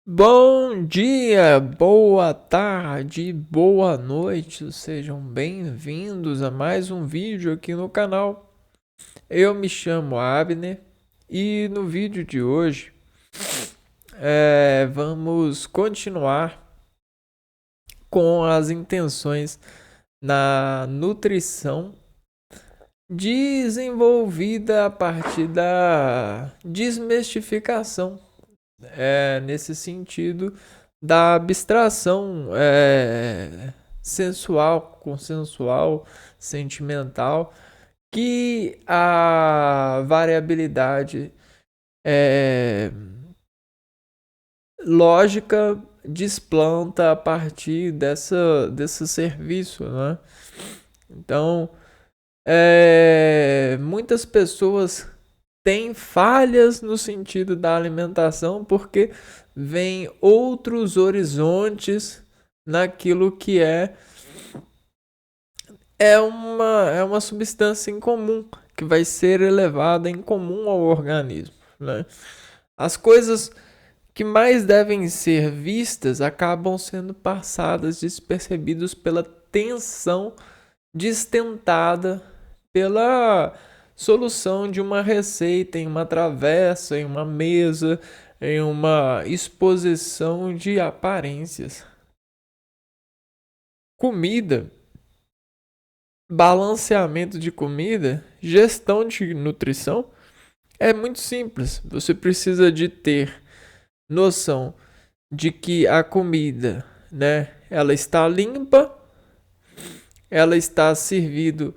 Bom dia, boa tarde, boa noite, sejam bem-vindos a mais um vídeo aqui no canal. Eu me chamo Abner e no vídeo de hoje vamos continuar com as intenções na nutrição desenvolvida a partir da desmistificação, nesse sentido da abstração sensual, consensual, sentimental, que a variabilidade lógica desplanta a partir desse serviço, né? Então, muitas pessoas têm falhas no sentido da alimentação porque vem outros horizontes naquilo que é uma substância incomum que vai ser elevada em comum ao organismo, né? As coisas que mais devem ser vistas acabam sendo passadas despercebidos pela tensão destentada pela solução de uma receita em uma travessa, em uma mesa, em uma exposição de aparências. Comida, balanceamento de comida, gestão de nutrição é muito simples. Você precisa de ter noção de que a comida, né, ela está limpa, ela está servido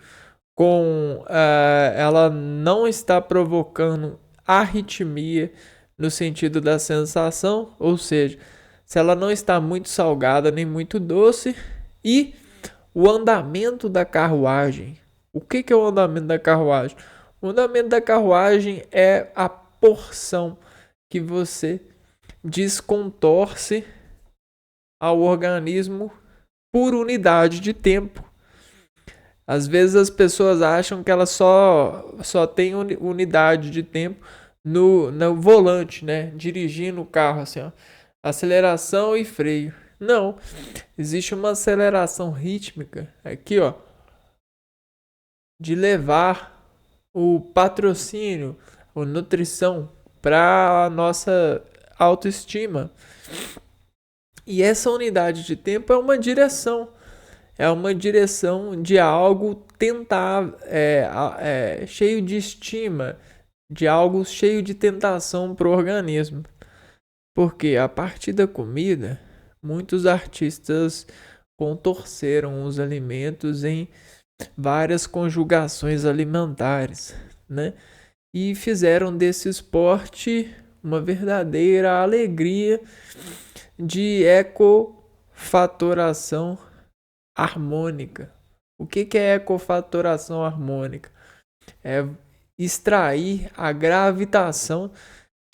ela não está provocando arritmia no sentido da sensação, ou seja, se ela não está muito salgada nem muito doce, e o andamento da carruagem. O que é o andamento da carruagem? O andamento da carruagem é a porção que você descontorce ao organismo por unidade de tempo. Às vezes as pessoas acham que ela só tem unidade de tempo no volante, né? Dirigindo o carro assim, ó. Aceleração e freio. Não, existe uma aceleração rítmica aqui, ó, de levar o patrocínio, a nutrição para a nossa autoestima. E essa unidade de tempo é uma direção. É uma direção de algo tentar, cheio de estima, de algo cheio de tentação para o organismo. Porque a partir da comida, muitos artistas contorceram os alimentos em várias conjugações alimentares, né? E fizeram desse esporte uma verdadeira alegria de ecofatoração harmônica. O que é ecofatoração harmônica? É extrair a gravitação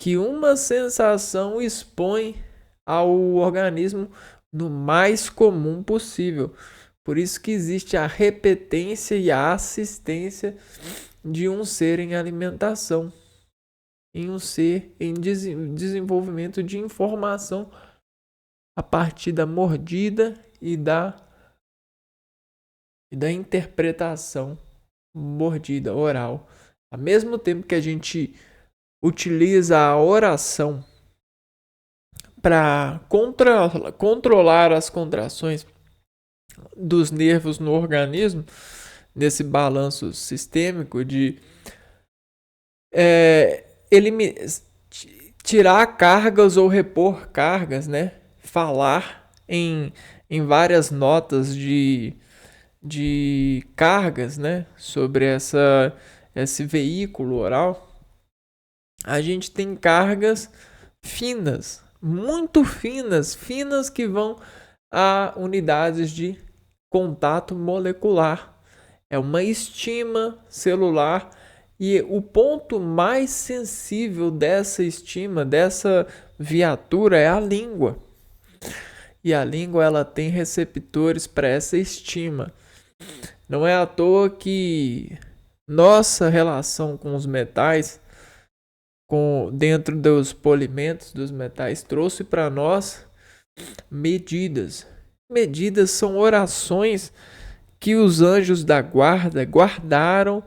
que uma sensação expõe ao organismo no mais comum possível. Por isso que existe a repetência e a assistência de um ser em alimentação, em um ser em desenvolvimento de informação a partir da mordida e da interpretação mordida oral. Ao mesmo tempo que a gente utiliza a oração para controlar as contrações dos nervos no organismo, nesse balanço sistêmico de tirar cargas ou repor cargas, né? Falar em várias notas de cargas, né? Sobre esse veículo oral. A gente tem cargas finas, muito finas que vão a unidades de contato molecular. É uma estima celular e o ponto mais sensível dessa estima, dessa viatura, é a língua. E a língua, ela tem receptores para essa estima. Não é à toa que nossa relação com os metais dentro dos polimentos, dos metais, trouxe para nós medidas. Medidas são orações que os anjos da guarda guardaram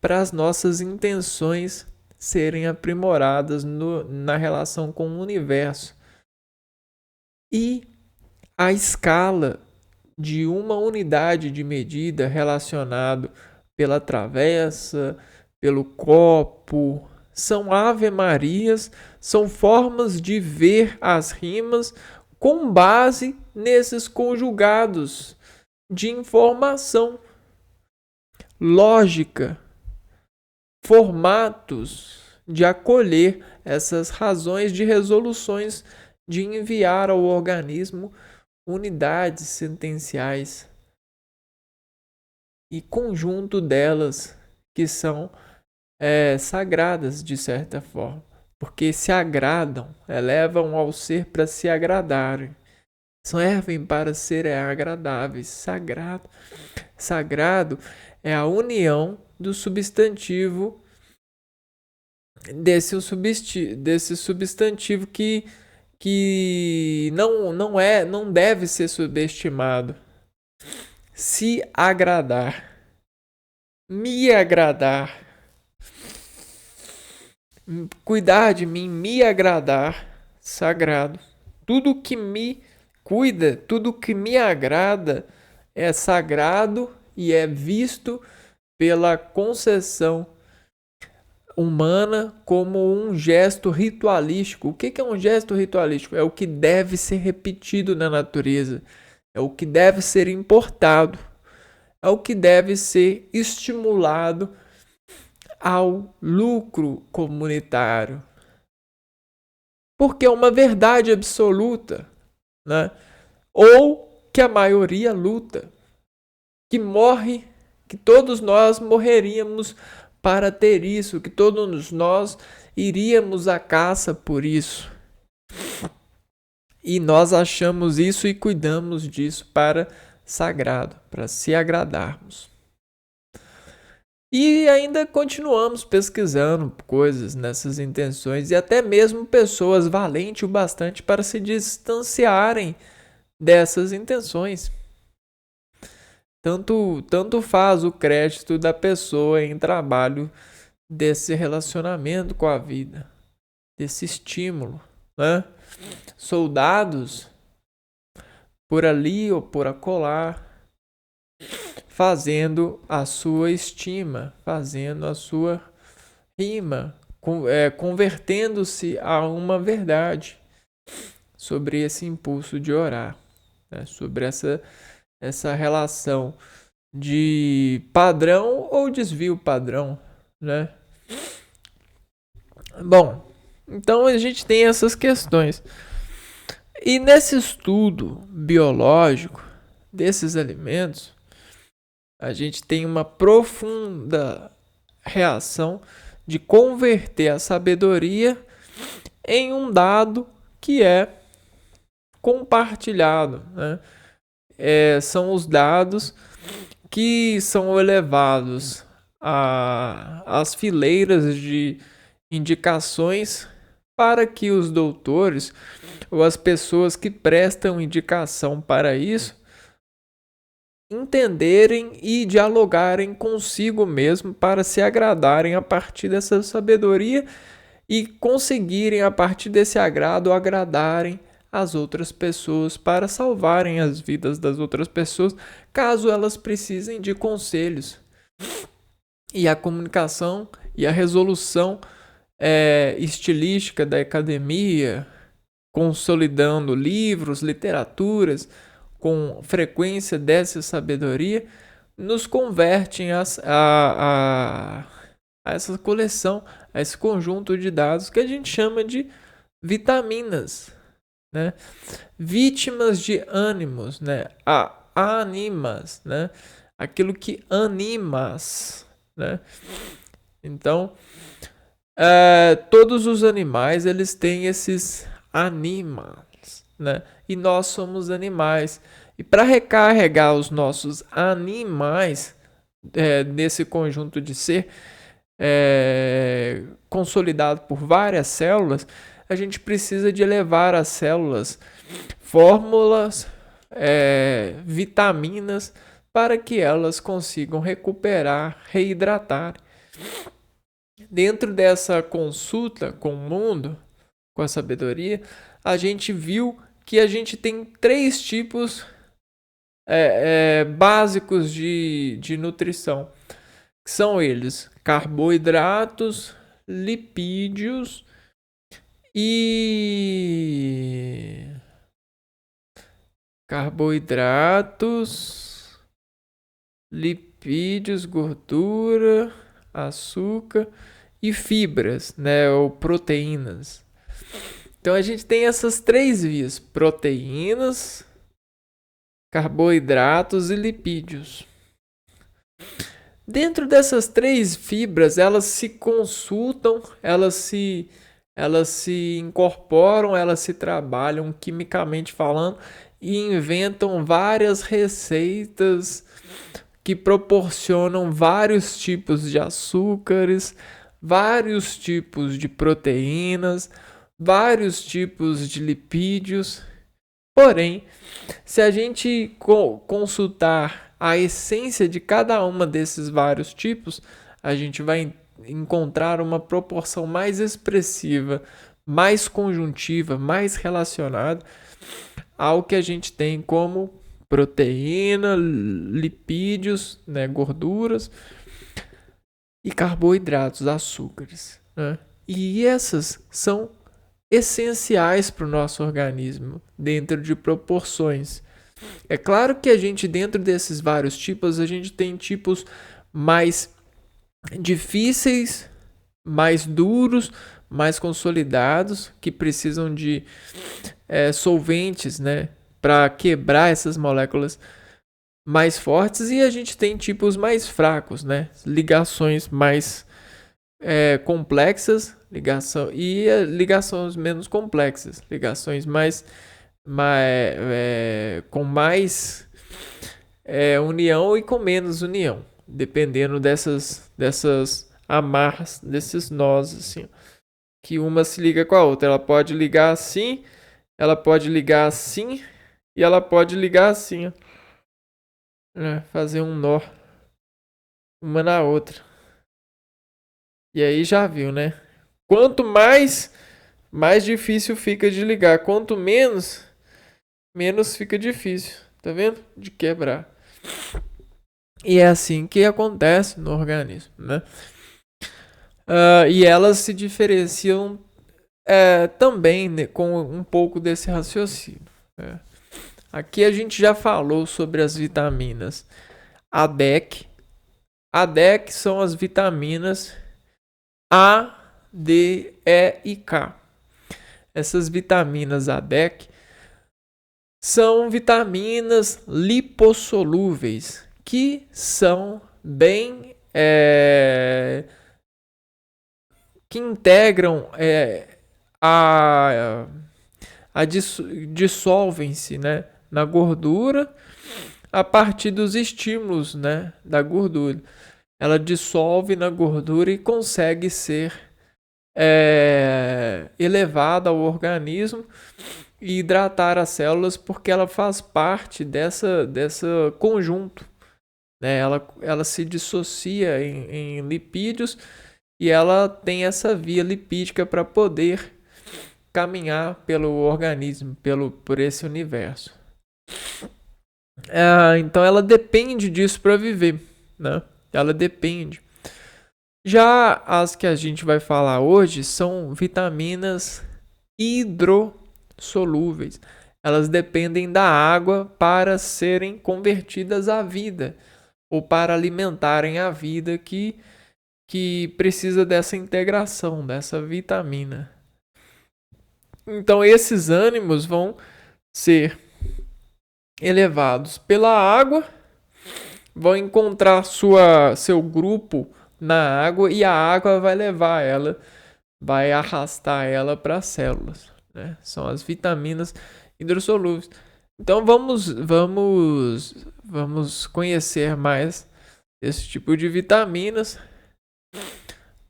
para as nossas intenções serem aprimoradas na relação com o universo. E a escala de uma unidade de medida relacionado pela travessa, pelo copo, são ave-marias, são formas de ver as rimas com base nesses conjugados de informação, lógica, formatos de acolher essas razões de resoluções de enviar ao organismo unidades sentenciais e conjunto delas que são sagradas de certa forma, porque se agradam, elevam ao ser para se agradarem, servem para serem agradáveis. Sagrado é a união do substantivo desse substantivo que não deve ser subestimado. Se agradar, me agradar, cuidar de mim, me agradar, sagrado. Tudo que me cuida, tudo que me agrada é sagrado e é visto pela concepção humana como um gesto ritualístico. O que é um gesto ritualístico? É o que deve ser repetido na natureza, é o que deve ser importado, é o que deve ser estimulado ao lucro comunitário. Porque é uma verdade absoluta, né? Ou que a maioria luta, que morre, que todos nós morreríamos para ter isso, que todos nós iríamos à caça por isso. E nós achamos isso e cuidamos disso para sagrado, para se agradarmos. E ainda continuamos pesquisando coisas nessas intenções e até mesmo pessoas valentes o bastante para se distanciarem dessas intenções. Tanto faz o crédito da pessoa em trabalho desse relacionamento com a vida, desse estímulo, né? Soldados por ali ou por acolá, fazendo a sua estima, fazendo a sua rima, convertendo-se a uma verdade sobre esse impulso de orar, né? Sobre essa relação de padrão ou desvio padrão, né? Bom, então a gente tem essas questões. E nesse estudo biológico desses alimentos, a gente tem uma profunda reação de converter a sabedoria em um dado que é compartilhado, né? São os dados que são elevados às fileiras de indicações para que os doutores ou as pessoas que prestam indicação para isso entenderem e dialogarem consigo mesmo para se agradarem a partir dessa sabedoria e conseguirem a partir desse agrado agradarem as outras pessoas para salvarem as vidas das outras pessoas, caso elas precisem de conselhos. E a comunicação e a resolução estilística da academia, consolidando livros, literaturas, com frequência dessa sabedoria, nos convertem a essa coleção, a esse conjunto de dados que a gente chama de vitaminas, né? Vítimas de ânimos, né? Animas, né? Aquilo que animas, né? Então, todos os animais eles têm esses animas, né? E nós somos animais. E para recarregar os nossos animais nesse conjunto de ser, consolidado por várias células, a gente precisa de elevar as células fórmulas, vitaminas, para que elas consigam recuperar, reidratar. Dentro dessa consulta com o mundo, com a sabedoria, a gente viu que a gente tem 3 tipos básicos de nutrição. Que são eles: carboidratos, lipídios e lipídios, gordura, açúcar e fibras, né, ou proteínas. Então a gente tem essas 3 vias: proteínas, carboidratos e lipídios. Dentro dessas 3 fibras, elas se consultam, elas se incorporam, elas se trabalham quimicamente falando e inventam várias receitas que proporcionam vários tipos de açúcares, vários tipos de proteínas, vários tipos de lipídios. Porém, se a gente consultar a essência de cada uma desses vários tipos, a gente vai encontrar uma proporção mais expressiva, mais conjuntiva, mais relacionada ao que a gente tem como proteína, lipídios, né, gorduras e carboidratos, açúcares, né? E essas são essenciais para o nosso organismo, dentro de proporções. É claro que a gente, dentro desses vários tipos, a gente tem tipos mais difíceis, mais duros, mais consolidados, que precisam de solventes, né, para quebrar essas moléculas mais fortes, e a gente tem tipos mais fracos, né, ligações mais complexas, ligações menos complexas, ligações com mais união e com menos união, dependendo dessas amarras, desses nós, assim, que uma se liga com a outra. Ela pode ligar assim, ela pode ligar assim e ela pode ligar assim, fazer um nó uma na outra. E aí já viu, né? Quanto mais difícil fica de ligar. Quanto menos fica difícil. Tá vendo? De quebrar. E é assim que acontece no organismo, né? E elas se diferenciam também, né, com um pouco desse raciocínio. Aqui a gente já falou sobre as vitaminas ADEC. ADEC são as vitaminas A, D, E e K. Essas vitaminas ADEC são vitaminas lipossolúveis que são bem que integram dissolvem-se, né, na gordura a partir dos estímulos, né, da gordura. Ela dissolve na gordura e consegue ser elevada ao organismo e hidratar as células, porque ela faz parte dessa conjunto, né? Ela se dissocia em lipídios e ela tem essa via lipídica para poder caminhar pelo organismo, por esse universo. Então ela depende disso para viver, né? Ela depende. Já as que a gente vai falar hoje são vitaminas hidrossolúveis. Elas dependem da água para serem convertidas à vida, ou para alimentarem a vida que precisa dessa integração, dessa vitamina. Então esses ânimos vão ser elevados pela água, vão encontrar seu grupo na água e a água vai levar ela, vai arrastar ela para as células, né? São as vitaminas hidrossolúveis. Então vamos conhecer mais esse tipo de vitaminas.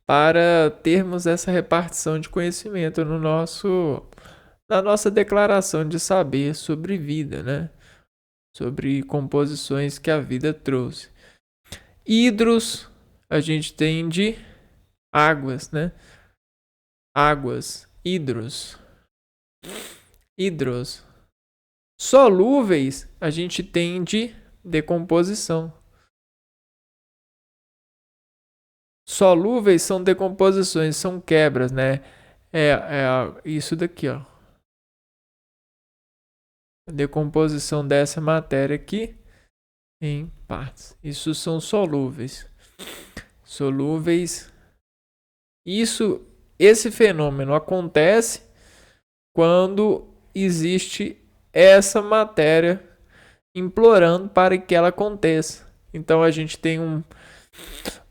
para termos essa repartição de conhecimento na nossa declaração de saber sobre vida, né? Sobre composições que a vida trouxe. Hidros, a gente tem de águas, né? Águas, hidros. Hidros. Solúveis, a gente tem de decomposição. Solúveis são decomposições, são quebras, né? Isso daqui, ó. A decomposição dessa matéria aqui em partes. Isso são solúveis. Solúveis. Esse fenômeno acontece quando existe essa matéria implorando para que ela aconteça. Então a gente tem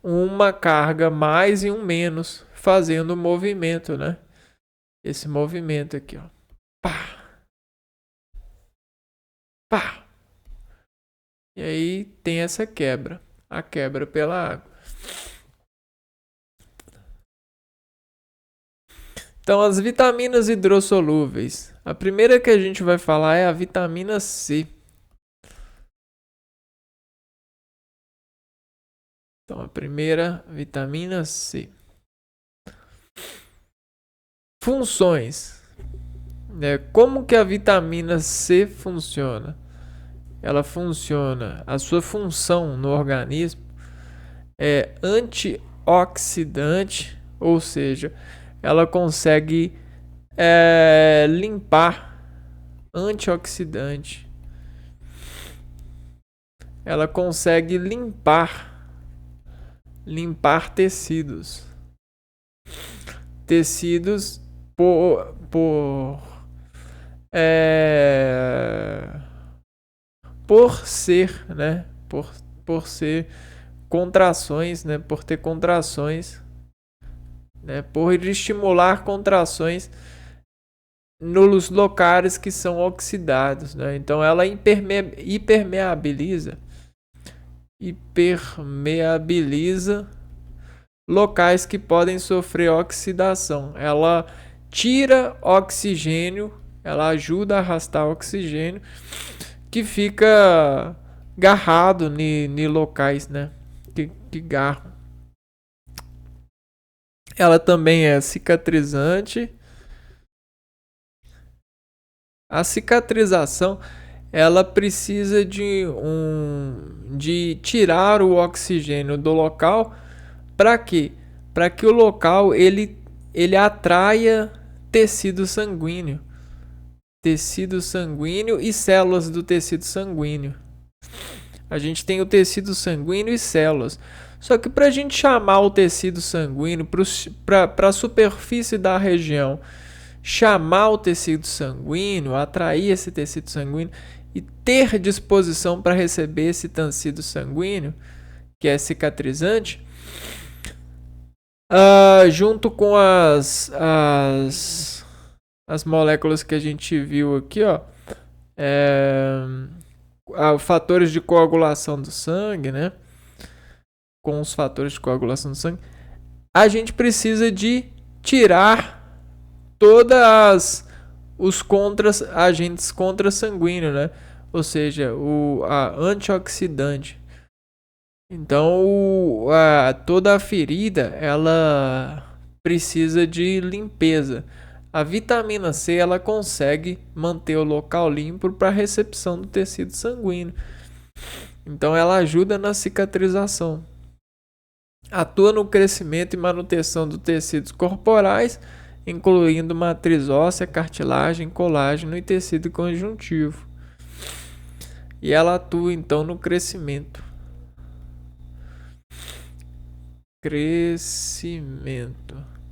uma carga mais e um menos fazendo o movimento, né? Esse movimento aqui, ó. Pá! Pá! E aí tem essa quebra. A quebra pela água. Então, as vitaminas hidrossolúveis. A primeira que a gente vai falar é a vitamina C. Então, a primeira, vitamina C. Funções. Como que a vitamina C funciona? Ela funciona, a sua função no organismo é antioxidante, ou seja, ela consegue limpar, antioxidante. Ela consegue limpar tecidos. Tecidos por ser, né? Por ser contrações, né? Por ter contrações, né? Por estimular contrações nos locais que são oxidados, né? Então ela hipermeabiliza locais que podem sofrer oxidação. Ela tira oxigênio, ela ajuda a arrastar oxigênio que fica garrado em locais, né? Que garram. Ela também é cicatrizante. A cicatrização, ela precisa de tirar o oxigênio do local. Para quê? Para que o local ele atraia tecido sanguíneo. Tecido sanguíneo e células do tecido sanguíneo. A gente tem o tecido sanguíneo e células. Só que para a gente chamar o tecido sanguíneo para a superfície da região, chamar o tecido sanguíneo, atrair esse tecido sanguíneo e ter disposição para receber esse tecido sanguíneo, que é cicatrizante, junto com as moléculas que a gente viu aqui, ó, fatores de coagulação do sangue, né? Com os fatores de coagulação do sangue, a gente precisa de tirar todas os agentes contra-sanguíneos, né? Ou seja, a antioxidante. Então, toda a ferida, ela precisa de limpeza. A vitamina C, ela consegue manter o local limpo para a recepção do tecido sanguíneo. Então, ela ajuda na cicatrização. Atua no crescimento e manutenção dos tecidos corporais, incluindo matriz óssea, cartilagem, colágeno e tecido conjuntivo. E ela atua, então, no crescimento.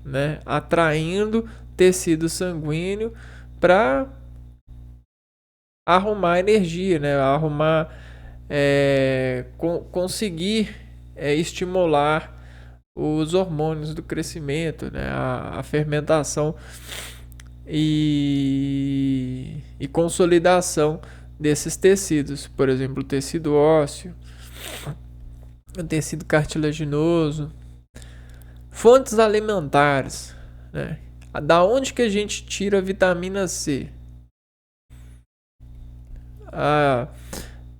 Né? Atraindo tecido sanguíneo para arrumar energia, né? Conseguir estimular os hormônios do crescimento, né? A fermentação e consolidação desses tecidos, por exemplo, o tecido ósseo, o tecido cartilaginoso, Fontes alimentares, né? Da onde que a gente tira a vitamina C?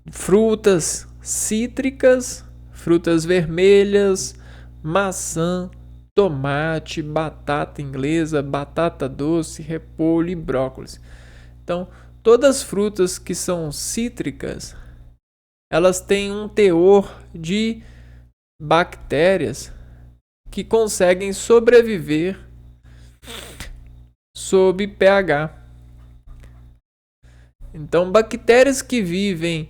Frutas cítricas, frutas vermelhas, maçã, tomate, batata inglesa, batata doce, repolho e brócolis. Então, todas as frutas que são cítricas, elas têm um teor de bactérias que conseguem sobreviver sob pH. Então, bactérias que vivem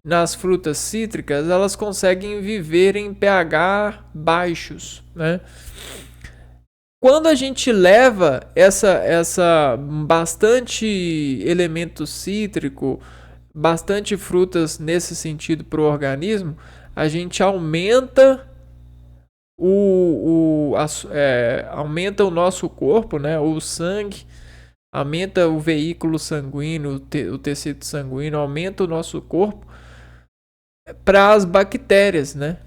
nas frutas cítricas, elas conseguem viver em pH baixos, né? Quando a gente leva essa bastante elemento cítrico, bastante frutas nesse sentido para o organismo, a gente aumenta aumenta o nosso corpo, né? O sangue, aumenta o veículo sanguíneo, o tecido sanguíneo, aumenta o nosso corpo para as bactérias, né?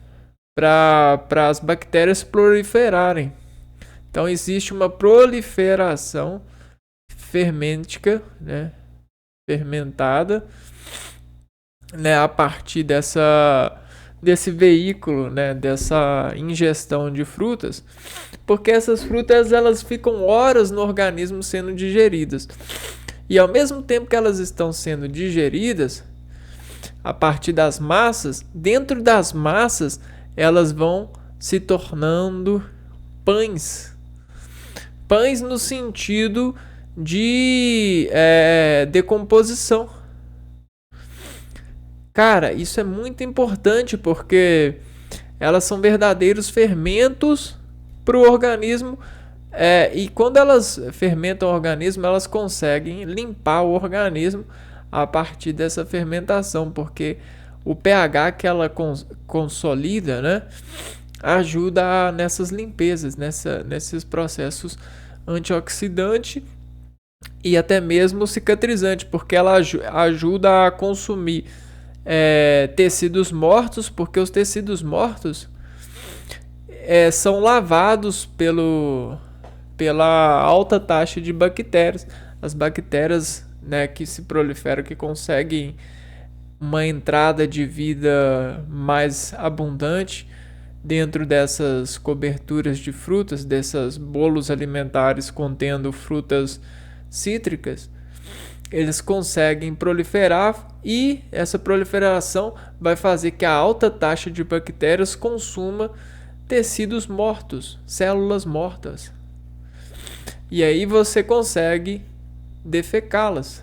Para as bactérias proliferarem. Então existe uma proliferação fermêntica, né? Fermentada, né? A partir desse veículo, né? Dessa ingestão de frutas, porque essas frutas elas ficam horas no organismo sendo digeridas. E ao mesmo tempo que elas estão sendo digeridas, a partir das massas, dentro das massas, elas vão se tornando pães. Pães no sentido de decomposição. Cara, isso é muito importante porque elas são verdadeiros fermentos para o organismo. E quando elas fermentam o organismo, elas conseguem limpar o organismo a partir dessa fermentação, porque o pH que ela consolida, né, ajuda nessas limpezas, nesses processos antioxidante e até mesmo cicatrizante, porque ela ajuda a consumir tecidos mortos, porque os tecidos mortos são lavados pela alta taxa de bactérias. As bactérias, né, que se proliferam, que conseguem uma entrada de vida mais abundante dentro dessas coberturas de frutas, desses bolos alimentares contendo frutas cítricas, eles conseguem proliferar e essa proliferação vai fazer que a alta taxa de bactérias consuma tecidos mortos, células mortas. E aí você consegue defecá-las,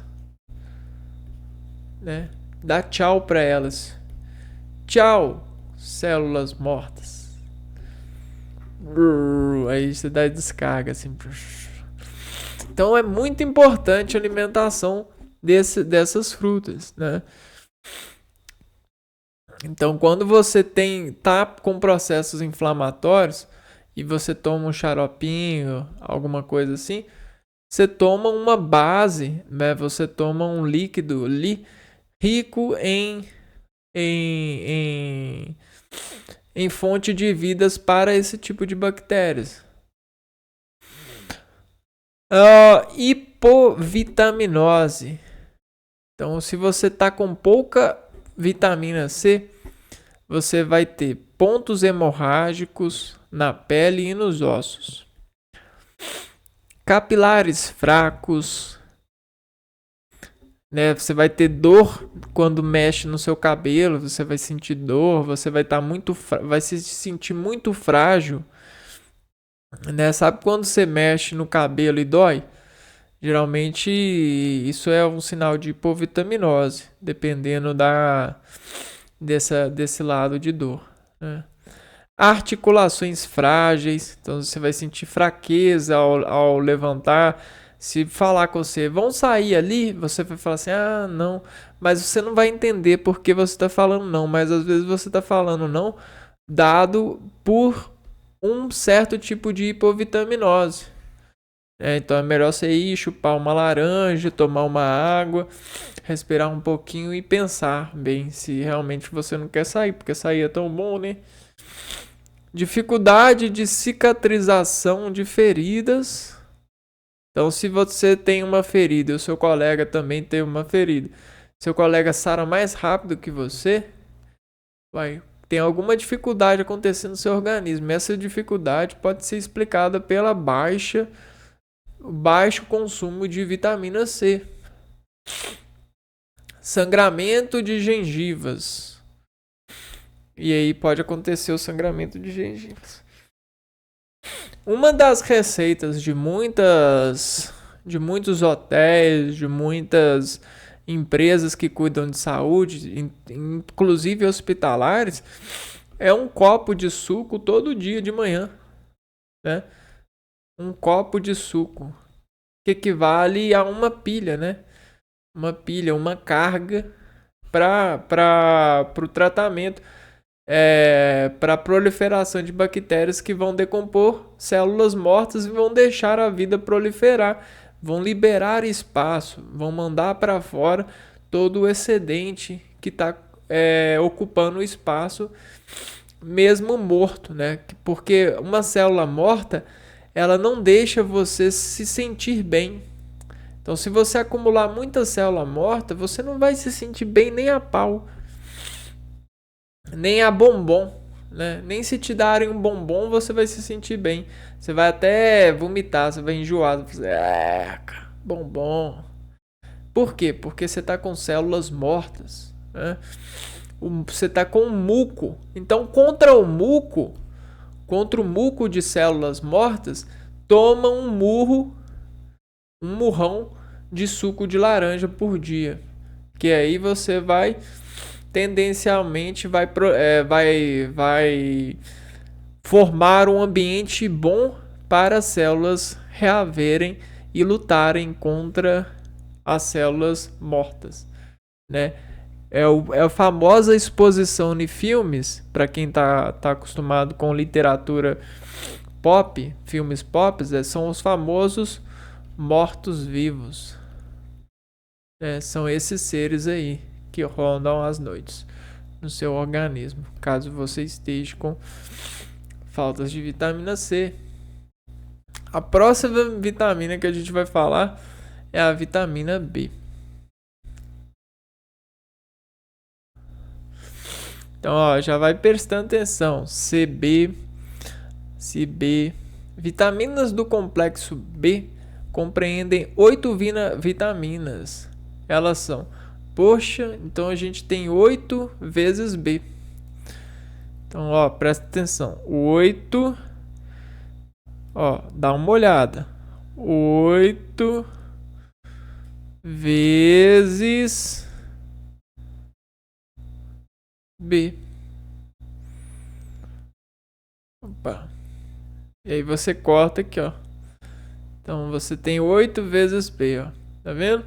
né? Dá tchau para elas. Tchau, células mortas. Aí você dá descarga assim. Então é muito importante a alimentação dessas frutas, né? Então quando você tá com processos inflamatórios e você toma um xaropinho, alguma coisa assim, você toma uma base, né? Você toma um líquido ali rico em fonte de vidas para esse tipo de bactérias. Hipovitaminose. Então, se você está com pouca vitamina C, você vai ter pontos hemorrágicos na pele e nos ossos, capilares fracos, né? Você vai ter dor quando mexe no seu cabelo, você vai sentir dor, você vai vai se sentir muito frágil, né? Sabe quando você mexe no cabelo e dói? Geralmente isso é um sinal de hipovitaminose, dependendo desse lado de dor, né? Articulações frágeis, então você vai sentir fraqueza ao levantar. Se falar com você, vão sair ali, você vai falar assim, ah, não. Mas você não vai entender por que você está falando não. Mas às vezes você está falando não, dado por um certo tipo de hipovitaminose. Então é melhor você ir chupar uma laranja, tomar uma água, respirar um pouquinho e pensar bem se realmente você não quer sair, porque sair é tão bom, né? Dificuldade de cicatrização de feridas. Então, se você tem uma ferida e o seu colega também tem uma ferida, seu colega sara mais rápido que você, tem alguma dificuldade acontecendo no seu organismo. Essa dificuldade pode ser explicada pela baixo consumo de vitamina C. Sangramento de gengivas. E aí pode acontecer o sangramento de gengivas. Uma das receitas de muitos hotéis, de muitas empresas que cuidam de saúde, inclusive hospitalares, é um copo de suco todo dia de manhã, né? Um copo de suco, que equivale a uma pilha, né? Uma pilha, uma carga para o tratamento, para a proliferação de bactérias que vão decompor células mortas e vão deixar a vida proliferar, vão liberar espaço, vão mandar para fora todo o excedente que está ocupando o espaço, mesmo morto, né? Porque uma célula morta, ela não deixa você se sentir bem. Então, se você acumular muita célula morta, você não vai se sentir bem nem a pau, nem a bombom, né? Nem se te darem um bombom, você vai se sentir bem. Você vai até vomitar, você vai enjoar, você vai fazer, bombom. Por quê? Porque você está com células mortas, né? Você está com muco. Então, contra o muco de células mortas, toma um murrão de suco de laranja por dia. Que aí você vai, tendencialmente, vai formar um ambiente bom para as células reaverem e lutarem contra as células mortas, né? É a famosa exposição em filmes, para quem tá acostumado com literatura pop, filmes pop, são os famosos mortos-vivos. São esses seres aí que rondam as noites no seu organismo, caso você esteja com faltas de vitamina C. A próxima vitamina que a gente vai falar é a vitamina B. Então, já vai prestando atenção. CB. Vitaminas do complexo B compreendem 8 vitaminas. Elas são, então a gente tem 8 vezes B. Então, presta atenção. 8, dá uma olhada. 8 vezes B. Opa. E aí você corta aqui, Então você tem 8 vezes B, Tá vendo?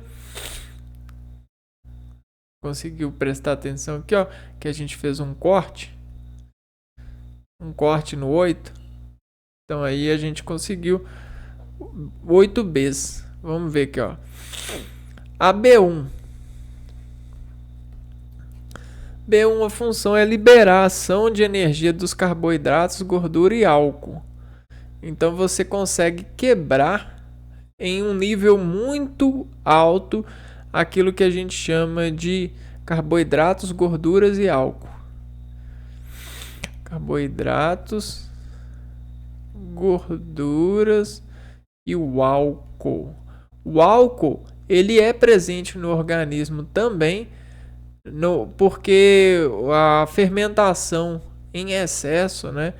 Conseguiu prestar atenção aqui, que a gente fez um corte. Um corte no 8. Então aí a gente conseguiu 8 Bs. Vamos ver aqui, A B1. B1, a função é liberar a ação de energia dos carboidratos, gordura e álcool. Então você consegue quebrar em um nível muito alto aquilo que a gente chama de carboidratos, gorduras e álcool. Carboidratos, gorduras e o álcool. O álcool, ele é presente no organismo também, porque a fermentação em excesso, né?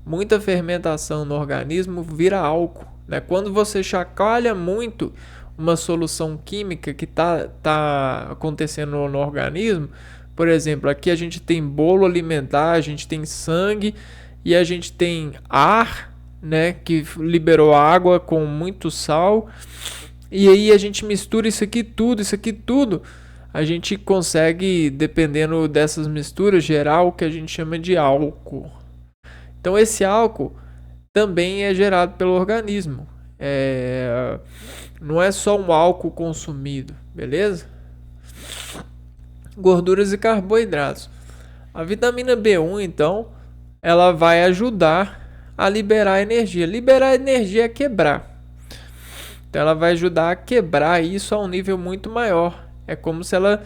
Muita fermentação no organismo vira álcool, né? Quando você chacoalha muito uma solução química que tá acontecendo no organismo, por exemplo, aqui a gente tem bolo alimentar, a gente tem sangue e a gente tem ar, né? Que liberou água com muito sal, e aí a gente mistura isso aqui tudo. A gente consegue, dependendo dessas misturas, gerar o que a gente chama de álcool. Então esse álcool também é gerado pelo organismo. Não é só um álcool consumido, beleza? Gorduras e carboidratos. A vitamina B1, então, ela vai ajudar a liberar energia. Liberar energia é quebrar. Então ela vai ajudar a quebrar isso a um nível muito maior. É como se ela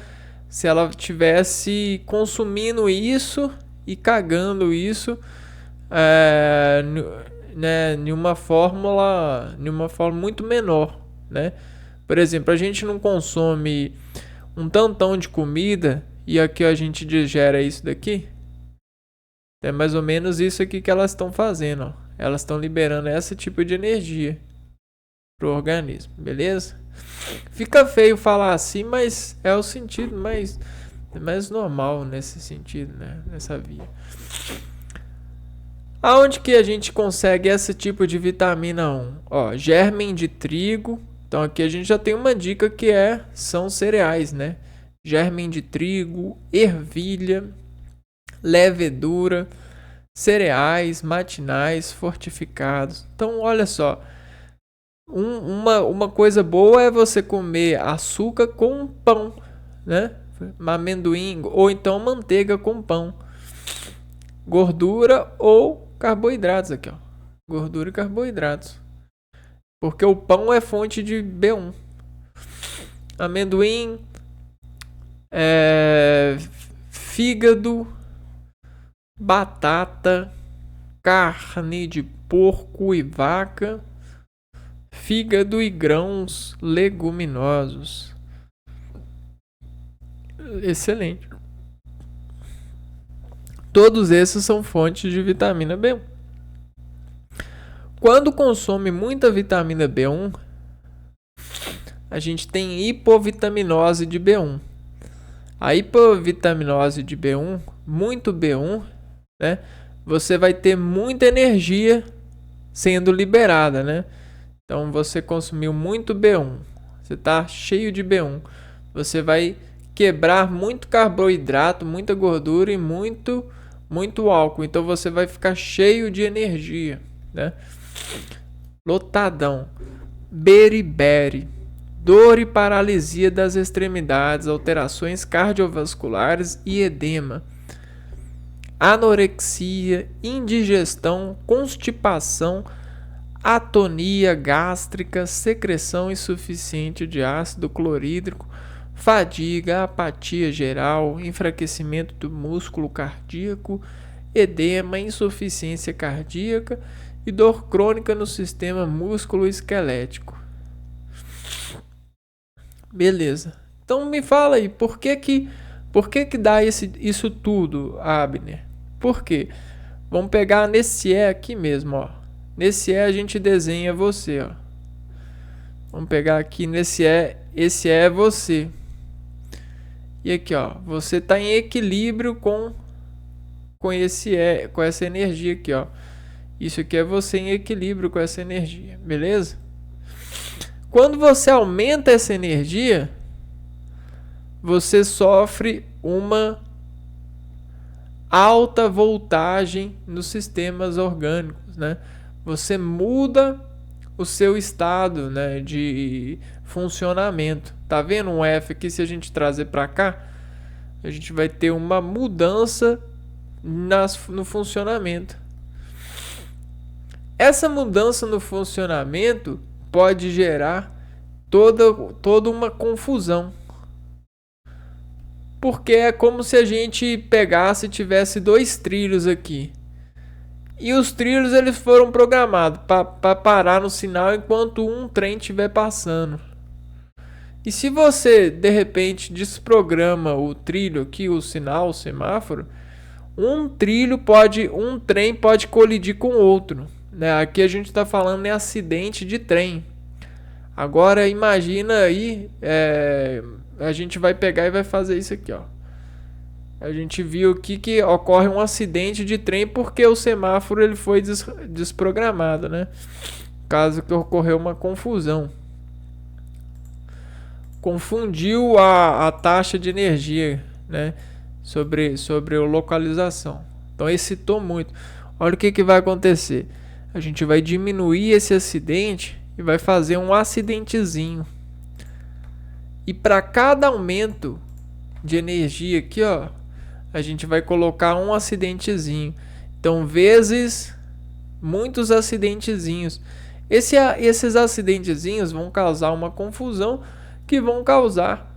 estivesse consumindo isso e cagando isso né, em uma fórmula muito menor, né? Por exemplo, a gente não consome um tantão de comida e aqui a gente digere isso daqui. É mais ou menos isso aqui que elas estão fazendo, ó. Elas estão liberando esse tipo de energia pro organismo, beleza? Fica feio falar assim, mas é o sentido mais normal nesse sentido, né? Nessa via. Aonde que a gente consegue esse tipo de vitamina 1? Ó, germen de trigo. Então aqui a gente já tem uma dica que são cereais, né? Germen de trigo, ervilha, levedura, cereais, matinais, fortificados. Então olha só, uma coisa boa é você comer açúcar com pão, né? Amendoim ou então manteiga com pão. Gordura ou carboidratos aqui, ó. Gordura e carboidratos. Porque o pão é fonte de B1. Amendoim, fígado, batata, carne de porco e vaca, fígado e grãos leguminosos. Excelente. Todos esses são fontes de vitamina B1. Quando consome muita vitamina B1, a gente tem hipovitaminose de B1. A hipovitaminose de B1, muito B1, né? Você vai ter muita energia sendo liberada, né? Então você consumiu muito B1, você está cheio de B1, você vai quebrar muito carboidrato, muita gordura e muito álcool. Então você vai ficar cheio de energia, né? Lotadão. Beriberi. Dor e paralisia das extremidades, alterações cardiovasculares e edema. Anorexia, indigestão, constipação, atonia gástrica, secreção insuficiente de ácido clorídrico, fadiga, apatia geral, enfraquecimento do músculo cardíaco, edema, insuficiência cardíaca e dor crônica no sistema músculo-esquelético. Beleza. Então me fala aí, por que dá isso tudo, Abner? Por quê? Vamos pegar nesse E aqui mesmo, ó. Nesse E a gente desenha você, ó. Vamos pegar aqui nesse E, esse E é você. E aqui, ó, você está em equilíbrio com esse E, com essa energia aqui, ó. Isso aqui é você em equilíbrio com essa energia, beleza? Quando você aumenta essa energia, você sofre uma alta voltagem nos sistemas orgânicos, né? Você muda o seu estado, né, de funcionamento. Tá vendo um F aqui? Se a gente trazer para cá, a gente vai ter uma mudança no funcionamento. Essa mudança no funcionamento pode gerar toda uma confusão. Porque é como se a gente pegasse e tivesse dois trilhos aqui. E os trilhos eles foram programados para parar no sinal enquanto um trem estiver passando. E se você de repente desprograma o trilho aqui, o sinal, o semáforo, um trem pode colidir com outro, né? Aqui a gente está falando em acidente de trem. Agora imagina aí, a gente vai pegar e vai fazer isso aqui, ó. A gente viu aqui que ocorre um acidente de trem porque o semáforo ele foi desprogramado, né? Caso que ocorreu uma confusão. Confundiu a taxa de energia, né? Sobre a localização. Então excitou muito. Olha o que vai acontecer. A gente vai diminuir esse acidente e vai fazer um acidentezinho. E para cada aumento de energia aqui, ó, a gente vai colocar um acidentezinho. Então, vezes muitos acidentezinhos. Esses acidentezinhos vão causar uma confusão que vão causar,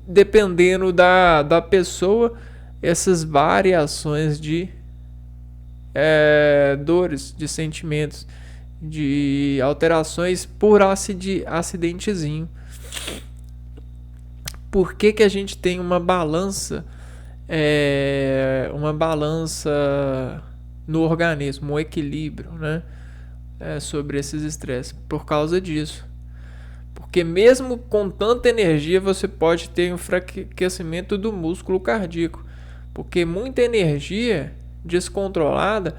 dependendo da pessoa, essas variações de dores, de sentimentos, de alterações por acidentezinho. Por que a gente tem uma balança no organismo, um equilíbrio, né? Sobre esses estresses? Por causa disso. Porque mesmo com tanta energia, você pode ter um enfraquecimento do músculo cardíaco. Porque muita energia descontrolada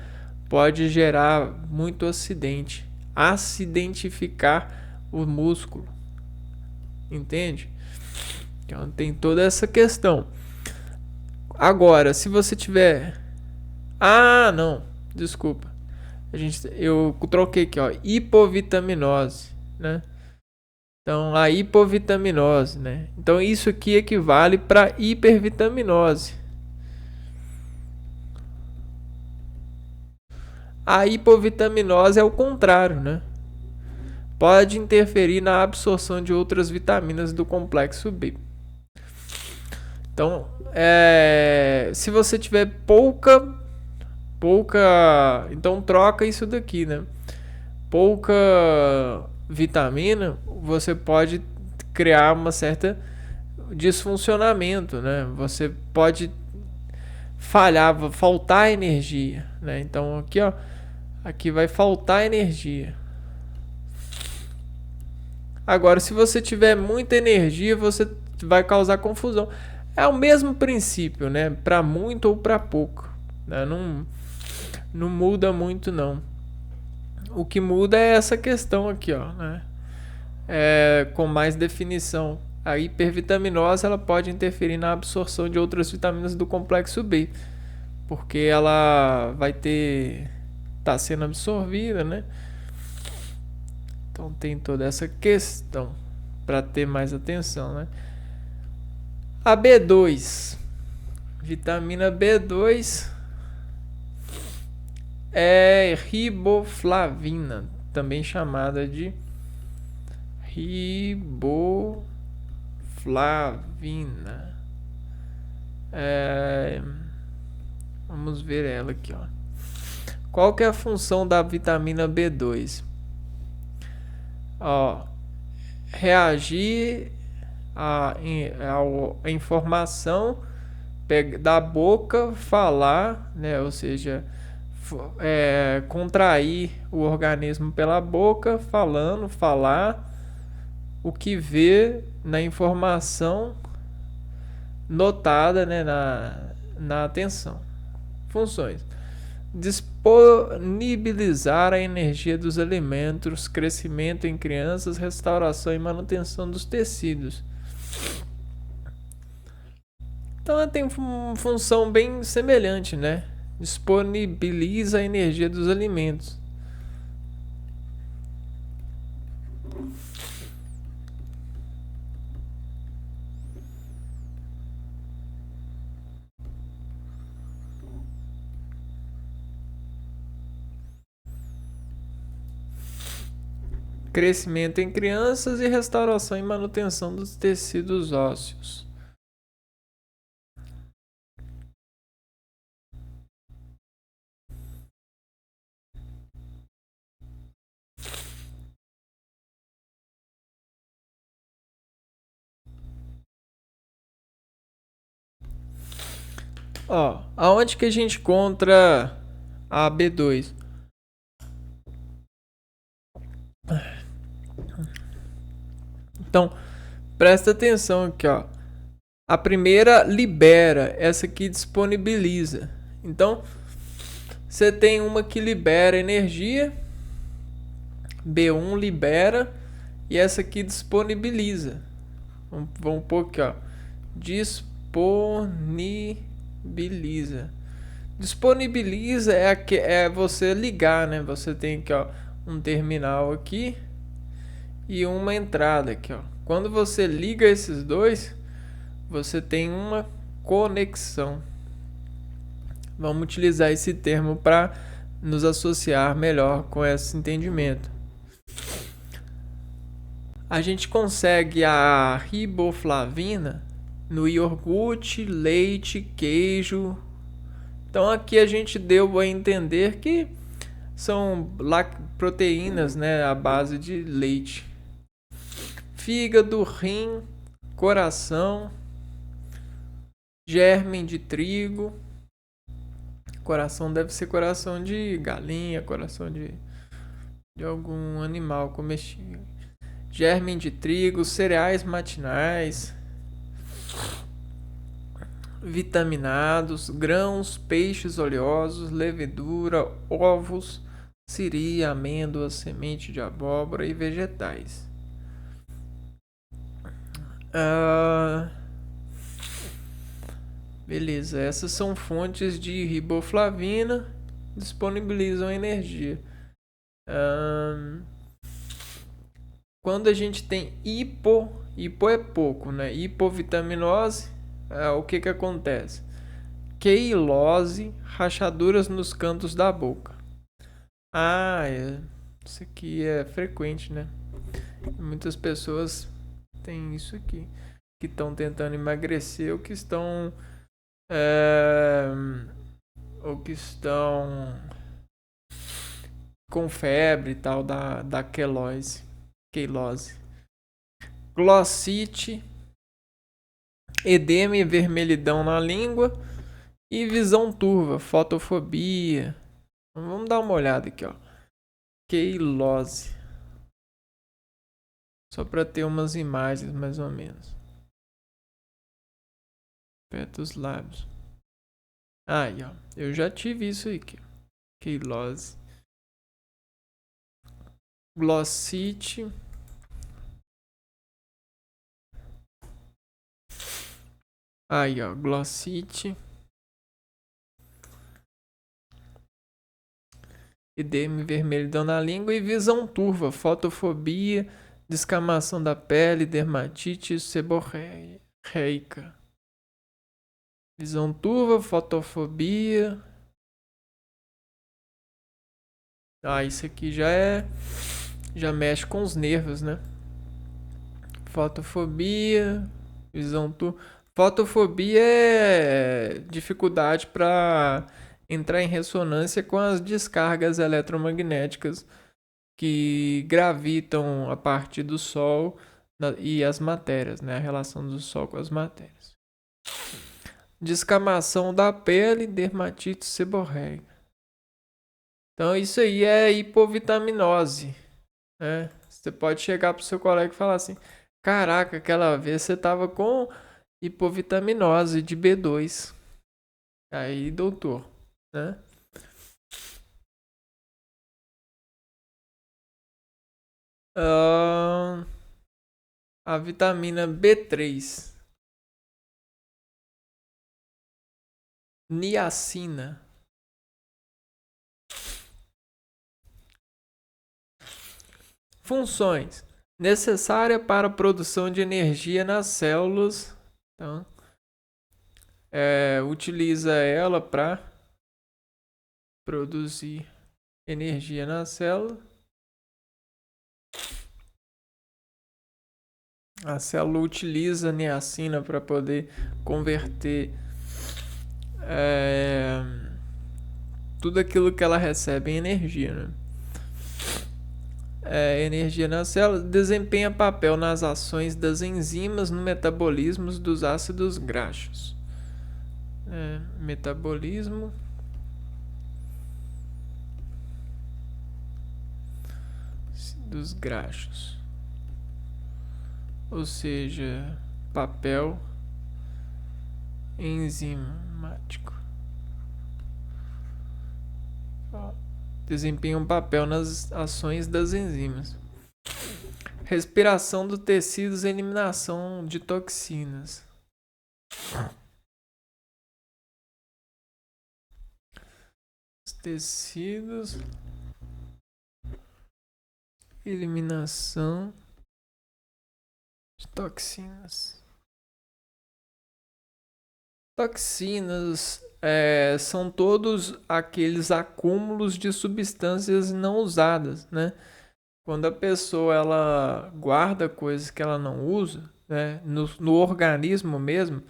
pode gerar muito acidente. Acidentificar o músculo. Entende? Então tem toda essa questão. Agora, se você tiver... Ah, não. Desculpa. Eu troquei aqui, ó. Hipovitaminose, né? Então, a hipovitaminose, né? Então, isso aqui equivale para hipervitaminose. A hipovitaminose é o contrário, né? Pode interferir na absorção de outras vitaminas do complexo B. Então, se você tiver pouca, então troca isso daqui, né? Pouca vitamina, você pode criar uma certa disfuncionamento, né? Você pode faltar energia, né? Então aqui, ó, aqui vai faltar energia. Agora, se você tiver muita energia, você vai causar confusão. É o mesmo princípio, né? Para muito ou para pouco, né? Não muda muito, não. O que muda é essa questão aqui, ó, né? Com mais definição. A hipervitaminose ela pode interferir na absorção de outras vitaminas do complexo B, porque ela vai tá sendo absorvida, né? Então tem toda essa questão para ter mais atenção, né? A B2, vitamina B2 é riboflavina, também chamada de riboflavina. Vamos ver ela aqui, ó. Qual que é a função da vitamina B2? Ó, reagir a informação da boca, falar, né? Ou seja, contrair o organismo pela boca, falar o que vê na informação notada, né? Na atenção. Funções: disponibilizar a energia dos alimentos, crescimento em crianças, restauração e manutenção dos tecidos. Então ela tem função bem semelhante, né? Disponibiliza a energia dos alimentos. Crescimento em crianças e restauração e manutenção dos tecidos ósseos. Ó, aonde que a gente encontra a B2? Então, presta atenção aqui, ó. A primeira libera, essa aqui disponibiliza. Então, você tem uma que libera energia, B1 libera, e essa aqui disponibiliza. Vamos pôr aqui, ó. Disponibiliza. Disponibiliza é você ligar, né? Você tem aqui, ó, um terminal aqui e uma entrada aqui, ó. Quando você liga esses dois, você tem uma conexão. Vamos utilizar esse termo para nos associar melhor com esse entendimento. A gente consegue a riboflavina no iogurte, leite, queijo. Então aqui a gente deu a entender que são proteínas, né, à base de leite. Fígado, rim, coração, germe de trigo. Coração deve ser coração de galinha, coração de algum animal comestível. Germe de trigo, cereais matinais, vitaminados, grãos, peixes oleosos, levedura, ovos, siri, amêndoas, semente de abóbora e vegetais. Beleza, essas são fontes de riboflavina, disponibilizam energia. Quando a gente tem hipo é pouco, né? Hipovitaminose, o que acontece? Queilose, rachaduras nos cantos da boca. Isso aqui é frequente, né? Muitas pessoas têm isso aqui, que estão tentando emagrecer ou que estão com febre e tal da quelose. Glossite, edema e vermelhidão na língua e visão turva, fotofobia. Vamos dar uma olhada aqui, ó. Quelose. Só para ter umas imagens mais ou menos. Perto dos lábios. Aí, ó. Eu já tive isso aqui. Quelose. Glossite. Aí, ó. Glossite. Edema vermelhidão na língua e visão turva, fotofobia, descamação da pele, dermatite seborreica. Visão turva, fotofobia. Isso aqui já mexe com os nervos, né? Fotofobia, visão turva. Fotofobia é dificuldade para entrar em ressonância com as descargas eletromagnéticas que gravitam a partir do Sol e as matérias, né? A relação do Sol com as matérias. Descamação da pele, dermatite seborreica. Então isso aí é hipovitaminose, né? Você pode chegar pro seu colega e falar assim: caraca, aquela vez você tava com hipovitaminose de B2. Aí, doutor, né? A vitamina B3. Niacina. Funções. Necessária para a produção de energia nas células. Então, utiliza ela para produzir energia na célula. A célula utiliza a niacina para poder converter tudo aquilo que ela recebe em energia, né? Energia na célula desempenha papel nas ações das enzimas no metabolismo dos ácidos graxos. Metabolismo dos graxos, ou seja, papel enzimático. Desempenha um papel nas ações das enzimas. Respiração dos tecidos e eliminação de toxinas. Os tecidos, eliminação de toxinas. Toxinas são todos aqueles acúmulos de substâncias não usadas, né? Quando a pessoa ela guarda coisas que ela não usa, né, no organismo mesmo,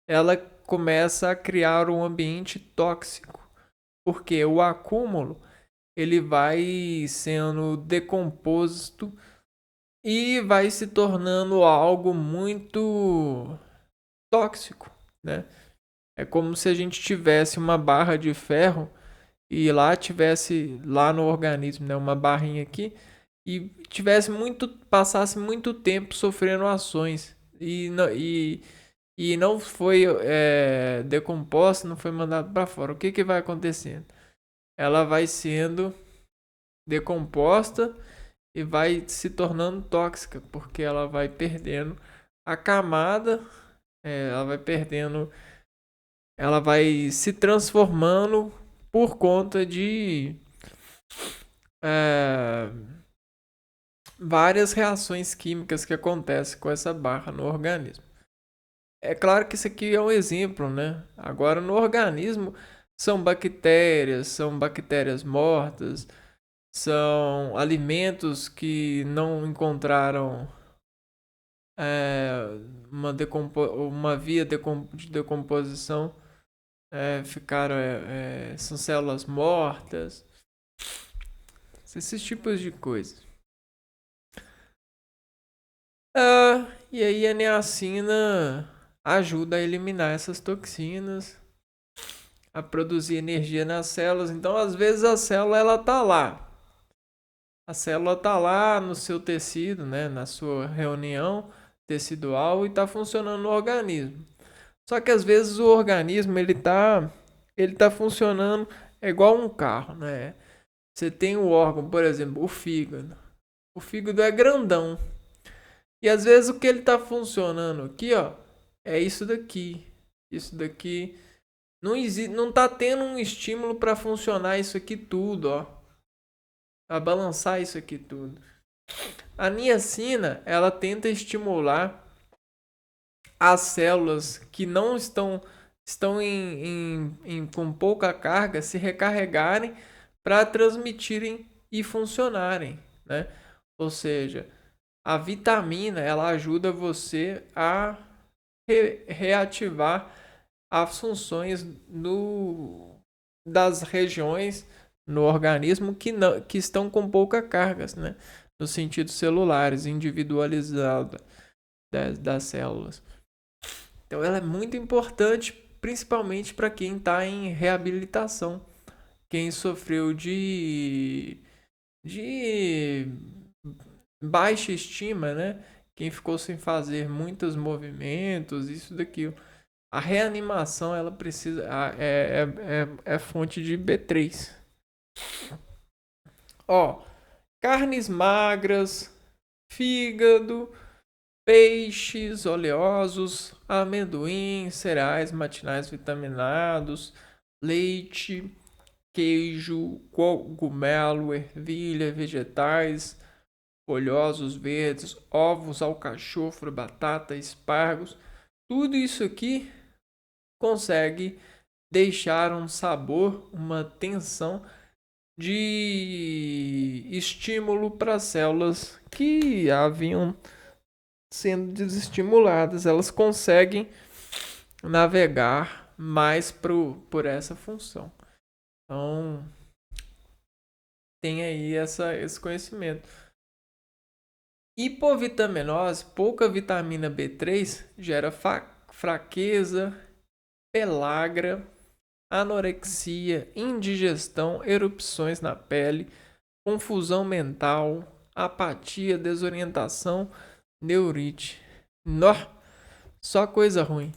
ela começa a criar um ambiente tóxico, porque o acúmulo ele vai sendo decomposto e vai se tornando algo muito tóxico, né? É como se a gente tivesse uma barra de ferro e lá tivesse lá no organismo, né, uma barrinha aqui e passasse muito tempo sofrendo ações e não foi decomposta, não foi mandado para fora. O que que vai acontecendo? Ela vai sendo decomposta e vai se tornando tóxica, porque ela vai perdendo a camada, ela vai perdendo, ela vai se transformando por conta de é, várias reações químicas que acontecem com essa barra no organismo. É claro que isso aqui é um exemplo, né? Agora, no organismo, são bactérias mortas, são alimentos que não encontraram é, uma via de decomposição, são células mortas, esses tipos de coisas. E aí a niacina ajuda a eliminar essas toxinas, a produzir energia nas células. Então, às vezes a célula ela tá lá. A célula tá lá no seu tecido, né, na sua reunião tecidual e está funcionando no organismo. Só que às vezes o organismo ele tá funcionando igual um carro, né? Você tem o órgão, por exemplo, o fígado. O fígado é grandão. E às vezes o que ele tá funcionando aqui, ó, é isso daqui. Isso daqui não tá tendo um estímulo para funcionar isso aqui tudo, ó. Pra balançar isso aqui tudo. A niacina, ela tenta estimular as células que não estão com pouca carga se recarregarem para transmitirem e funcionarem, né? Ou seja, a vitamina ela ajuda você a reativar as funções das regiões no organismo que estão com pouca carga, né? No sentido celulares, individualizada das células. Então ela é muito importante, principalmente para quem está em reabilitação, quem sofreu de baixa estima, né? Quem ficou sem fazer muitos movimentos, isso daquilo. A reanimação ela precisa é fonte de B3. Ó, carnes magras, fígado, peixes oleosos, amendoim, cereais matinais vitaminados, leite, queijo, cogumelo, ervilha, vegetais folhosos verdes, ovos, alcachofra, batata, espargos. Tudo isso aqui consegue deixar um sabor, uma tensão de estímulo para as células que haviam sendo desestimuladas. Elas conseguem navegar mais por essa função. Então, tem aí esse conhecimento. Hipovitaminose, pouca vitamina B3, gera fraqueza, pellagra, anorexia, indigestão, erupções na pele, confusão mental, apatia, desorientação, neurite. Nó, só coisa ruim.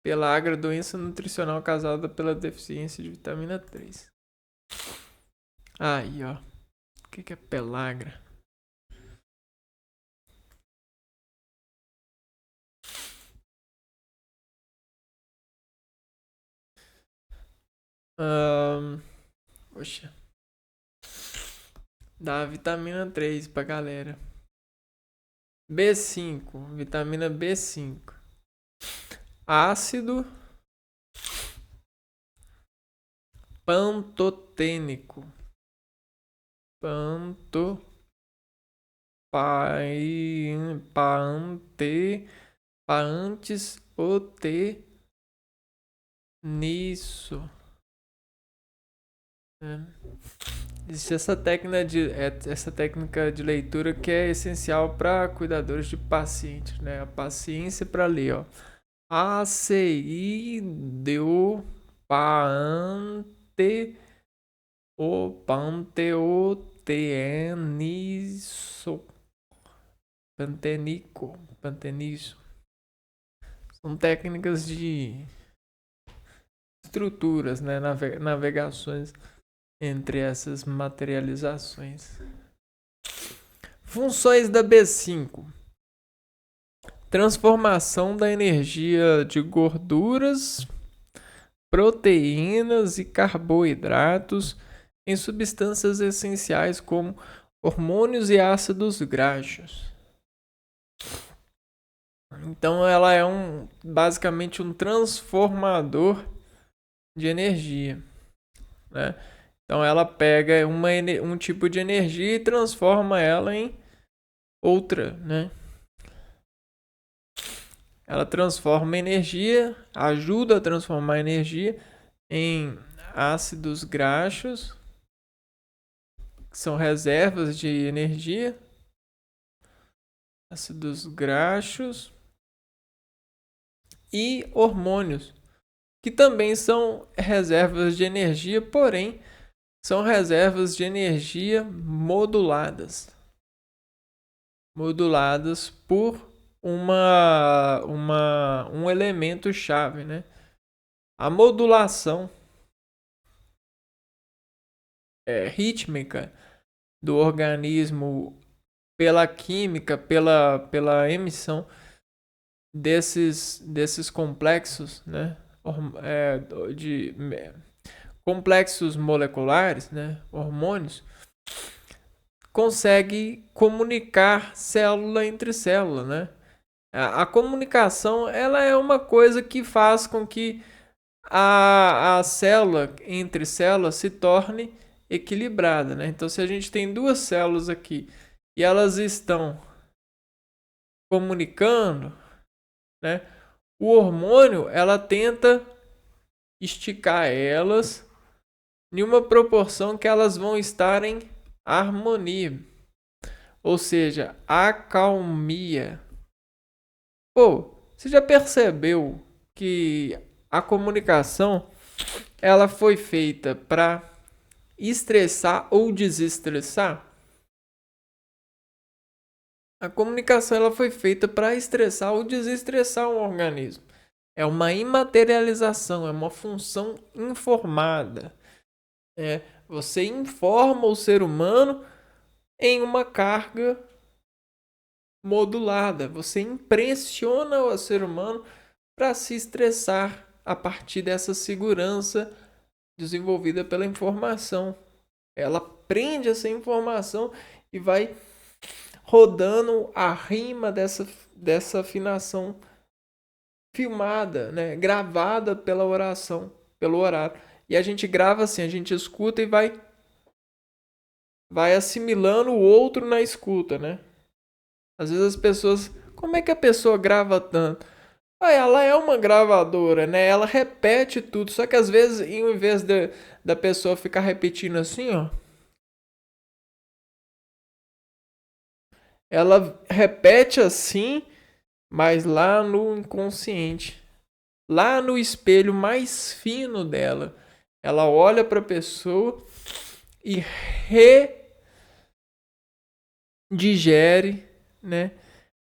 Pellagra, doença nutricional causada pela deficiência de vitamina 3. Aí, ó. O que é pellagra? Poxa. Dá vitamina 3 pra galera. B5, vitamina B5. ácido pantotênico. Paantes nisso. Existe essa técnica de leitura que é essencial para cuidadores de pacientes, né? A paciência para ler, ó. ACI paante panteoteniço. Panteniço. São técnicas de estruturas, né? Navegações entre essas materializações. Funções da B5. Transformação da energia de gorduras, proteínas e carboidratos em substâncias essenciais como hormônios e ácidos graxos. Então ela é basicamente um transformador de energia, né? Então ela pega um tipo de energia e transforma ela em outra, né? Ela transforma energia, ajuda a transformar energia em ácidos graxos, que são reservas de energia. Ácidos graxos e hormônios, que também são reservas de energia, porém são reservas de energia moduladas por um elemento chave, né? A modulação rítmica do organismo pela química, pela emissão desses complexos, né? De complexos moleculares, né? Hormônios, consegue comunicar célula entre célula, né? A comunicação, ela é uma coisa que faz com que a célula entre células se torne equilibrada, né? Então, se a gente tem duas células aqui e elas estão comunicando, né? O hormônio, ela tenta esticar elas em uma proporção que elas vão estar em harmonia, ou seja, acalmia. Pô, você já percebeu que a comunicação ela foi feita para estressar ou desestressar? A comunicação ela foi feita para estressar ou desestressar um organismo. É uma imaterialização, é uma função informada. Você informa o ser humano em uma carga modulada. Você impressiona o ser humano para se estressar a partir dessa segurança desenvolvida pela informação. Ela prende essa informação e vai rodando a rima dessa afinação filmada, né? Gravada pela oração, pelo orário. E a gente grava assim, a gente escuta e vai assimilando o outro na escuta, né? Às vezes as pessoas, como é que a pessoa grava tanto? Ela é uma gravadora, né? Ela repete tudo, só que às vezes, em vez da pessoa ficar repetindo assim, ó, ela repete assim, mas lá no inconsciente, lá no espelho mais fino dela, ela olha para a pessoa e redigere, né?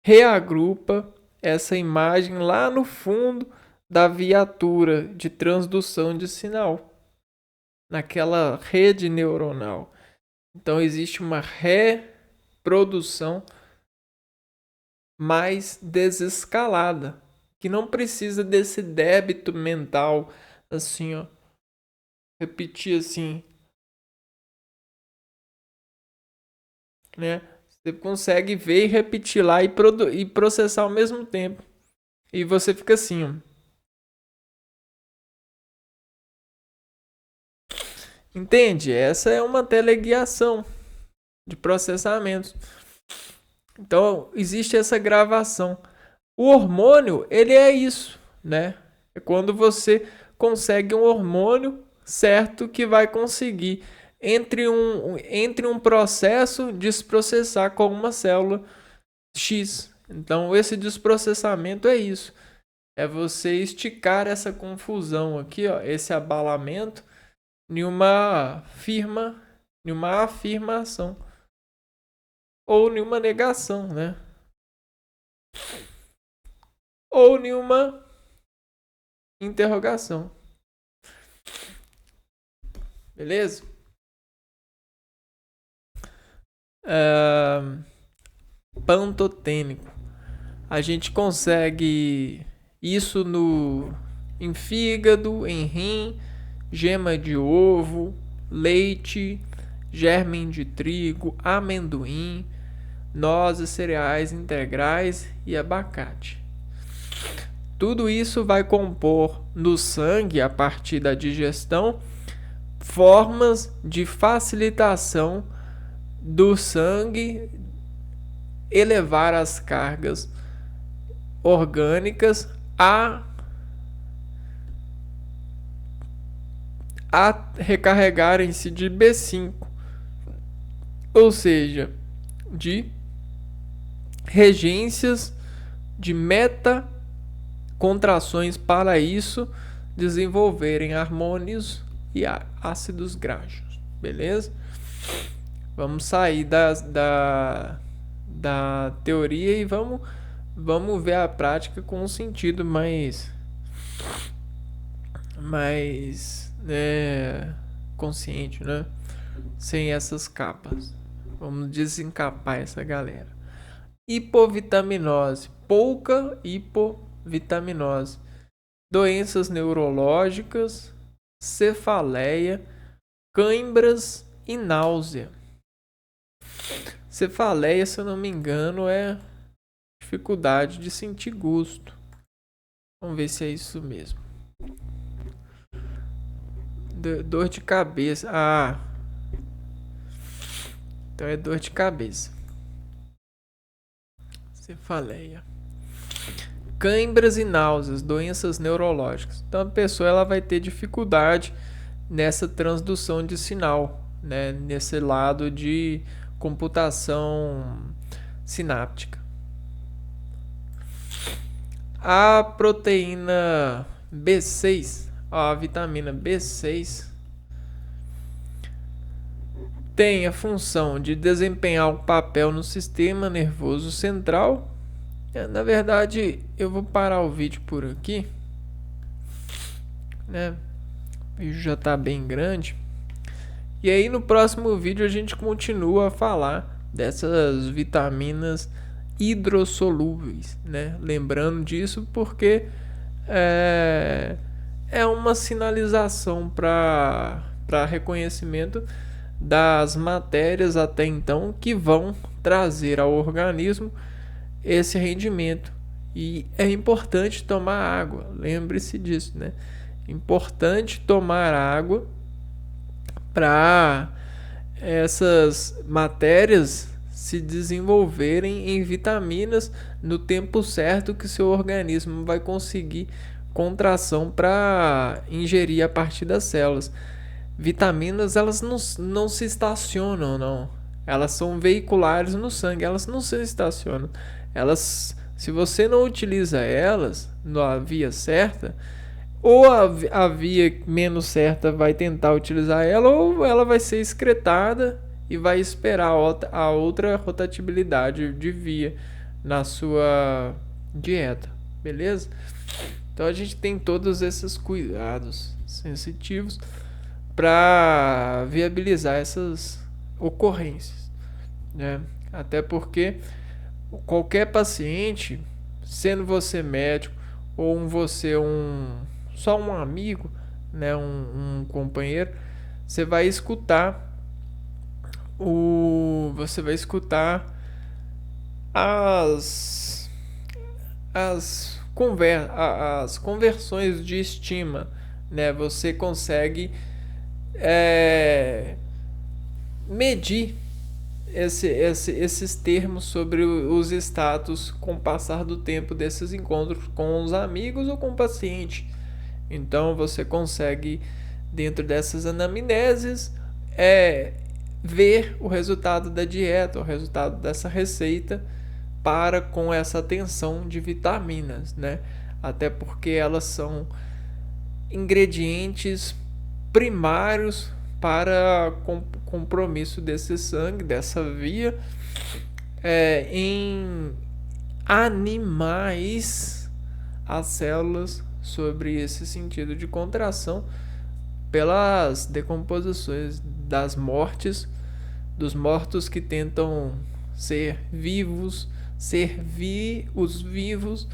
Reagrupa essa imagem lá no fundo da viatura de transdução de sinal, naquela rede neuronal. Então existe uma reprodução mais desescalada, que não precisa desse débito mental, assim, ó, repetir assim, né? Você consegue ver e repetir lá e processar ao mesmo tempo. E você fica assim, ó. Entende? Essa é uma teleguiação de processamentos. Então, existe essa gravação. O hormônio, ele é isso, né? É quando você consegue um hormônio certo que vai conseguir, entre um processo, desprocessar com uma célula X. Então, esse desprocessamento é isso. É você esticar essa confusão aqui, ó, esse abalamento, em uma afirmação ou em uma negação, né? Ou em uma interrogação. Beleza? Pantotênico. A gente consegue isso em fígado, em rim, gema de ovo, leite, germe de trigo, amendoim, nozes, cereais integrais e abacate. Tudo isso vai compor no sangue, a partir da digestão, formas de facilitação do sangue elevar as cargas orgânicas a recarregarem-se de B5, ou seja, de regências de meta contrações para isso desenvolverem hormônios e ácidos graxos, beleza? Vamos sair da teoria e vamos ver a prática com um sentido mais consciente, né? Sem essas capas. Vamos desencapar essa galera. Hipovitaminose, pouca hipovitaminose, doenças neurológicas, cefaleia, cãibras e náusea. Cefaleia, se eu não me engano, é dificuldade de sentir gosto. Vamos ver se é isso mesmo. Dor de cabeça. Ah, então é dor de cabeça. Cefaleia. Cãibras e náuseas, doenças neurológicas. Então a pessoa ela vai ter dificuldade nessa transdução de sinal, né? Nesse lado de computação sináptica. A proteína B6, a vitamina B6, tem a função de desempenhar um papel no sistema nervoso central. Na verdade, eu vou parar o vídeo por aqui, né? O vídeo já está bem grande. E aí no próximo vídeo a gente continua a falar dessas vitaminas hidrossolúveis, né? Lembrando disso porque é uma sinalização para reconhecimento das matérias até então que vão trazer ao organismo esse rendimento. E é importante tomar água, lembre-se disso, né? Importante tomar água para essas matérias se desenvolverem em vitaminas no tempo certo que seu organismo vai conseguir contração para ingerir a partir das células. Vitaminas, elas não se estacionam, não. Elas são veiculares no sangue, elas não se estacionam. Elas, se você não utiliza elas na via certa, ou a via menos certa vai tentar utilizar ela, ou ela vai ser excretada e vai esperar a outra rotatibilidade de via na sua dieta, beleza? Então a gente tem todos esses cuidados sensitivos para viabilizar essas ocorrências, né? Até porque qualquer paciente, sendo você médico ou só um amigo, né, um companheiro, você vai escutar as conversões de estima, né? Você consegue medir esses termos sobre os status com o passar do tempo desses encontros com os amigos ou com o paciente. Então você consegue, dentro dessas anamneses, ver o resultado da dieta, o resultado dessa receita para com essa atenção de vitaminas, né? Até porque elas são ingredientes primários para compromisso desse sangue, dessa via, em animais, as células sobre esse sentido de contração pelas decomposições das mortes, dos mortos que tentam ser vivos, servir os vivos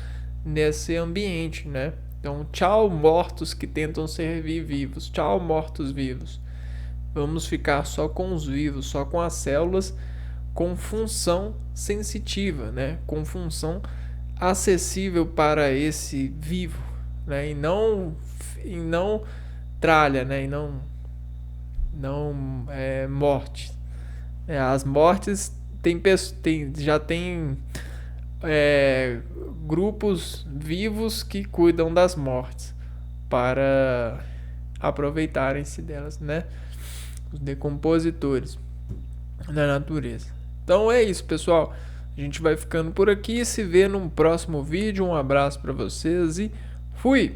nesse ambiente, né? Então, tchau mortos que tentam servir vivos, tchau mortos vivos. Vamos ficar só com os vivos, só com as células com função sensitiva, né? Com função acessível para esse vivo, né? E não tralha, né? E não morte. As mortes já tem grupos vivos que cuidam das mortes para aproveitarem-se delas, né? Os decompositores da natureza. Então é isso, pessoal. A gente vai ficando por aqui. Se vê num próximo vídeo. Um abraço para vocês e fui!